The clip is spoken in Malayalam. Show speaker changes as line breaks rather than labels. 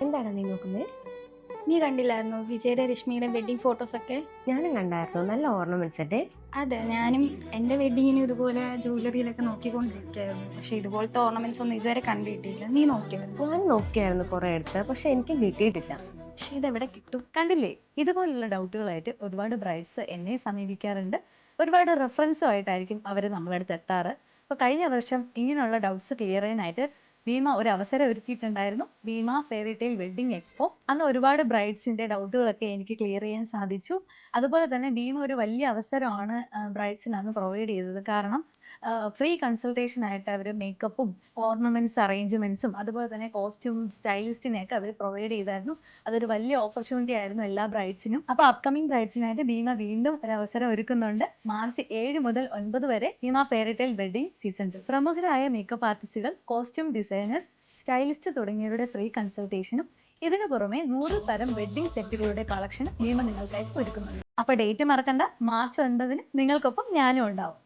എന്താണ് നീ നോക്കുന്നത്?
നീ കണ്ടില്ലായിരുന്നോ വിജയുടെ രശ്മിയുടെ വെഡിങ് ഫോട്ടോസൊക്കെ?
ഞാനും കണ്ടായിരുന്നു. നല്ല ഓർണമെന്റ്സ് അല്ലേ?
അതെ, ഞാനും എൻ്റെ വെഡിങ്ങിനും ഇതുപോലെ ജ്വല്ലറിയിലൊക്കെ നോക്കിക്കൊണ്ടിരിക്കുകയായിരുന്നു. പക്ഷെ ഇതുപോലത്തെ ഓർണമെന്റ്സ് ഒന്നും ഇതുവരെ കണ്ടിട്ടില്ല. നീ നോക്കിയായിരുന്നു?
ഞാൻ നോക്കിയായിരുന്നു കുറെ അടുത്ത്, പക്ഷെ എനിക്ക് കിട്ടിയിട്ടില്ല.
പക്ഷെ ഇതെവിടെ കിട്ടും? കണ്ടില്ലേ, ഇതുപോലുള്ള ഡൗട്ടുകളായിട്ട് ഒരുപാട് ബ്രൈഡ്സ് എന്നെ സമീപിക്കാറുണ്ട്. ഒരുപാട് റെഫറൻസും ആയിട്ടായിരിക്കും അവർ നമ്മുടെ അടുത്ത് എത്താറ്. അപ്പോൾ കഴിഞ്ഞ വർഷം ഇങ്ങനെയുള്ള ഡൗട്ട്സ് ക്ലിയർ ചെയ്യാനായിട്ട് ഭീമ ഒരു അവസരം ഒരുക്കിയിട്ടുണ്ടായിരുന്നു. Bhima fairy tale wedding expo. അന്ന് ഒരുപാട് ബ്രൈഡ്സിന്റെ ഡൗട്ടുകളൊക്കെ എനിക്ക് ക്ലിയർ ചെയ്യാൻ സാധിച്ചു. അതുപോലെ തന്നെ ഭീമ ഒരു വലിയ അവസരമാണ് ബ്രൈഡ്സിന് അന്ന് പ്രൊവൈഡ് ചെയ്തത്. കാരണം ഫ്രീ കൺസൾട്ടേഷൻ ആയിട്ട് അവർ മേക്കപ്പും ഓർണമെന്റ്സ് അറേഞ്ച്മെന്റ്സും അതുപോലെ തന്നെ കോസ്റ്റ്യൂം സ്റ്റൈലിസ്റ്റിനെയൊക്കെ അവർ പ്രൊവൈഡ് ചെയ്തായിരുന്നു. അതൊരു വലിയ ഓപ്പർച്യൂണിറ്റി ആയിരുന്നു എല്ലാ ബ്രൈഡ്സിനും. അപ്പോൾ അപ്കമിങ് ബ്രൈഡ്സിനായിട്ട് ഭീമ വീണ്ടും ഒരു അവസരം ഒരുക്കുന്നുണ്ട്. മാർച്ച് 7 മുതൽ 9 വരെ Bhima fairy tale wedding season 2. പ്രമുഖരായ മേക്കപ്പ് ആർട്ടിസ്റ്റുകൾ, കോസ്റ്റ്യൂം ഡിസൈനേഴ്സ്, സ്റ്റൈലിസ്റ്റ് തുടങ്ങിയവരുടെ ഫ്രീ കൺസൾട്ടേഷനും ഇതിനു പുറമെ 100 തരം വെഡ്ഡിംഗ് സെറ്റുകളുടെ കളക്ഷൻ ഭീമ നിങ്ങൾക്കായി ഒരുക്കുന്നുണ്ട്. അപ്പോൾ ഡേറ്റ് മറക്കണ്ട, മാർച്ച് 9 നിങ്ങൾക്കൊപ്പം ഞാനും ഉണ്ടാവും.